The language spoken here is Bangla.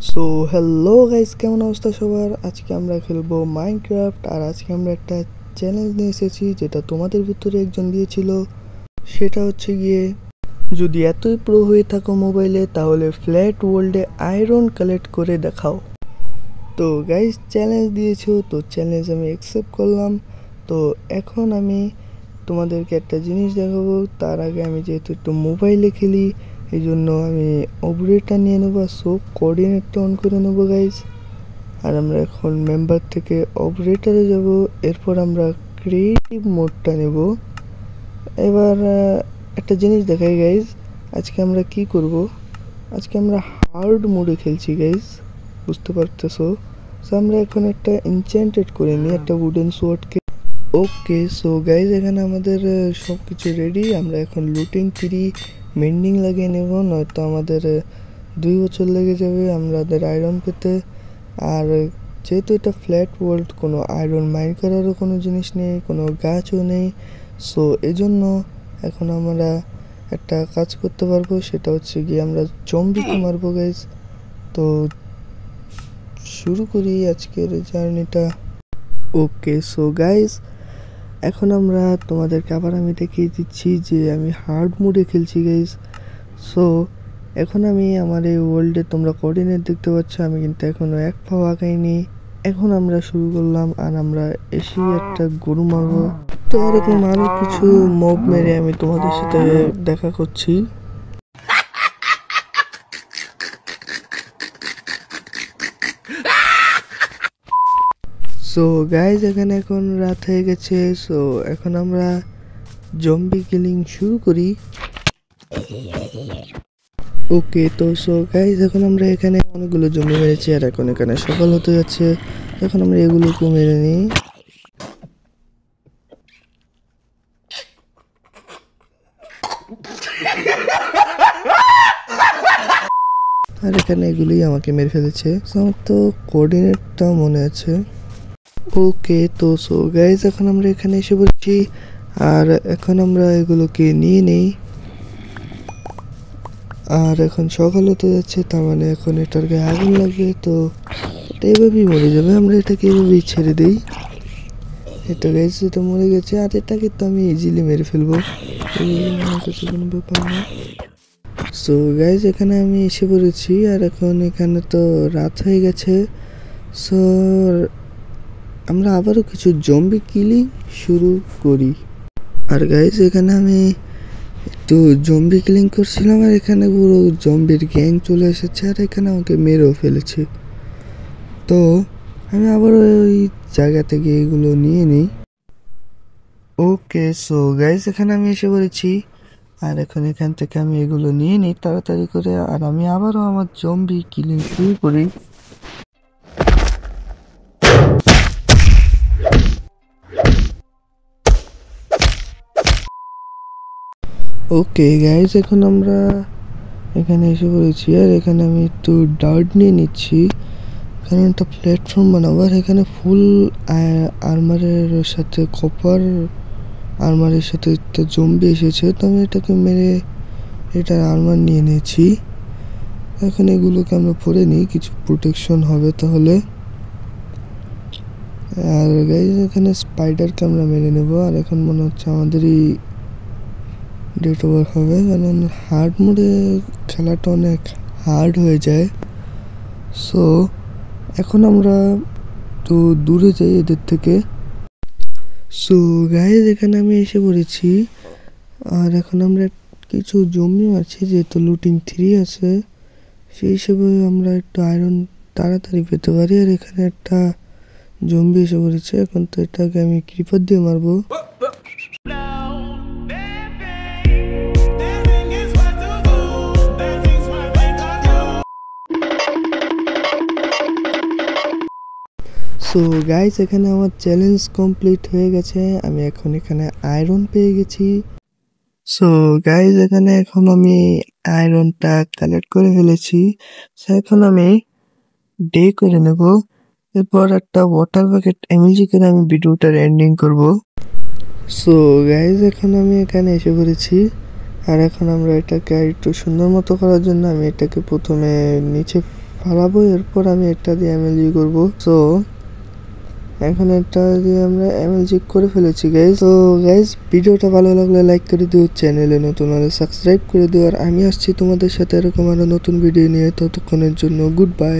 সো হ্যালো গাইস, কেমন অবস্থা সবার? আজকে আমরা খেলবো মাইনক্রাফট। আর আজকে আমরা একটা চ্যালেঞ্জ নিয়ে এসেছি, যেটা তোমাদের ভিতরে একজন দিয়েছিল। সেটা হচ্ছে গিয়ে, যদি এতই প্রো হয়ে থাকো মোবাইলে, তাহলে ফ্ল্যাট ওয়ার্ল্ডে আয়রন কালেক্ট করে দেখাও। তো গাইস চ্যালেঞ্জ দিয়েছো, তো চ্যালেঞ্জ আমি অ্যাকসেপ্ট করলাম। তো এখন আমি তোমাদেরকে একটা জিনিস দেখাবো। তার আগে আমি যেহেতু একটু মোবাইলে খেলি, এই জন্য আমি অপারেটর নিয়ে নেবো। সো কোঅর্ডিনেটটা অন করে নেবো গাইজ। আর আমরা এখন মেম্বার থেকে অপারেটরে যাব। এরপর আমরা ক্রিয়েটিভ মোডটা নেব। এবার একটা জিনিস দেখাই গাইজ, আজকে আমরা কি করব। আজকে আমরা হার্ড মোডে খেলছি গাইজ, বুঝতে পারতেছো। সো আমরা এখন একটা এনচ্যান্টেড করে নিই, একটা উডেন সোয়ার্ডকে। ওকে, সো গাইজ এখানে আমাদের সব কিছু রেডি। আমরা এখন লুটিং ফ্রি মেন্ডিং লাগিয়ে নেব, নয়তো আমাদের 2 বছর লেগে যাবে আমাদের আয়রন পেতে। আর যেহেতু এটা ফ্ল্যাট ওয়ার্ল্ড, কোনো আয়রন মাইন করারও কোনো জিনিস নেই, কোনো গাছও নেই। সো এজন্য এখন আমরা একটা কাজ করতে পারবো, সেটা হচ্ছে গিয়ে আমরা জম্বিকে মারবো গাইজ। তো শুরু করি আজকের জার্নিটা। ওকে, সো গাইজ এখন আমরা তোমাদেরকে আবার আমি দেখিয়ে দিচ্ছি যে আমি হার্ড মোডে খেলছি গাইজ। সো এখন আমি আমার এই ওয়ার্ল্ডে তোমরা কোঅর্ডিনেট দেখতে পাচ্ছ, আমি কিন্তু এখনও এক পাও আগাইনি। এখন আমরা শুরু করলাম, আর আমরা এসে একটা গরু মারবো। তো এরকম আরও কিছু মব মেরে আমি তোমাদের সাথে দেখা করছি। সো গাইজ এখানে এখন রাত হয়ে গেছে। সো এখন আমরা জম্বি কিলিং শুরু করি। ওকে, তো সো গাইজ এখন আমরা এখানে অনেকগুলো জম্বি মেরেছি, আর এখন এখানে সকাল হতে যাচ্ছে। এখন আমরা এগুলোকে মেরে নিই। আর এখানে এগুলোই আমাকে মেরে ফেলেছে। আমার তো কোঅর্ডিনেটটাও মনে আছে। ওকে, তো সো গাইজ এখন আমরা এখানে এসে পড়ছি, আর এখন আমরা এগুলোকে নিয়ে নেই। আর এখন সকাল হতে যাচ্ছে, তার মানে এখন এটার গায়ে আগুন লাগবে। তো এটা এভাবেই মরে যাবে, আমরা এটাকে এভাবেই ছেড়ে দিই। এটা গাইজ এটা মরে গেছে, আর এটাকে তো আমি ইজিলি মেরে ফেলবো, আমার কাছে কোনো ব্যাপার না। সো গাইজ এখানে আমি এসে পড়েছি, আর এখন এখানে তো রাত হয়ে গেছে। সো আমরা আবারও কিছু জম্বি কিলিং শুরু করি। আর গাইজ এখানে আমি একটু জম্বি কিলিং করছিলাম, আর এখানে পুরো জম্বির গ্যাং চলে এসেছে, আর এখানে আমাকে মেরেও ফেলেছে। তো আমি আবার ওই জায়গা থেকে এগুলো নিয়ে নিই। ওকে, সো গাইজ এখানে আমি এসে পড়েছি, আর এখন এখান থেকে আমি এগুলো নিয়ে নিই তাড়াতাড়ি করে, আর আমি আবারও আমার জম্বি কিলিং শুরু করি। ওকে গাইজ এখন আমরা এখানে এসে পড়েছি, আর এখানে আমি একটু ডার্ট নিয়ে নিচ্ছি, কারণ একটা প্ল্যাটফর্ম বানাবো। আর এখানে ফুল আর্মারের সাথে কপার আর্মারের সাথে একটা জম্বি এসেছে, তো আমি এটাকে মেরে এটার আর্মার নিয়ে নিয়েছি। এখন এগুলোকে আমরা পরে নিই, কিছু প্রোটেকশন হবে তাহলে। আর গাইজ এখানে স্পাইডারকে আমরা মেরে নেব, আর এখন মনে হচ্ছে আমাদেরই ডেট ওভার হবে, কারণ হার্ড মোডে খেলাটা অনেক হার্ড হয়ে যায়। সো এখন আমরা তো দূরে যাই এদের থেকে। সো গাইজ এখানে আমি এসে পড়েছি, আর এখন আমরা কিছু জম্বি আছে, যেহেতু লুটিং 3 আছে, সেই হিসেবে আমরা একটু আয়রন তাড়াতাড়ি পেতে পারি। আর এখানে একটা জম্বি এসে পড়েছে, এখন তো এটাকে আমি ক্রিপার দিয়ে মারবো। সো গাইজ এখানে আমার চ্যালেঞ্জ কমপ্লিট হয়ে গেছে, আমি এখন এখানে আয়রন পেয়ে গেছি। সো গাইজ এখানে এখন আমি আয়রনটা কালেক্ট করে ফেলেছি। সো এখন আমি ডে করে নেব, এরপর একটা ওয়াটার বাকেট এমএলজি করে আমি ভিডিওটার এন্ডিং করব। সো গাইজ এখন আমি এখানে এসে পড়েছি, আর এখন আমরা এটাকে একটু সুন্দর মতো করার জন্য আমি এটাকে প্রথমে নিচে ফালাবো, এরপর আমি একটা দিয়ে এমএলজি করব। সো এখন একটা দিয়ে আমরা এমএলজি করে ফেলেছি গাইজ। তো গাইজ ভিডিওটা ভালো লাগলে লাইক করে দিও, চ্যানেলে নতুন হলে সাবস্ক্রাইব করে দিও। আর আমি আসছি তোমাদের সাথে এরকম আরো নতুন ভিডিও নিয়ে, ততক্ষণের জন্য গুড বাই।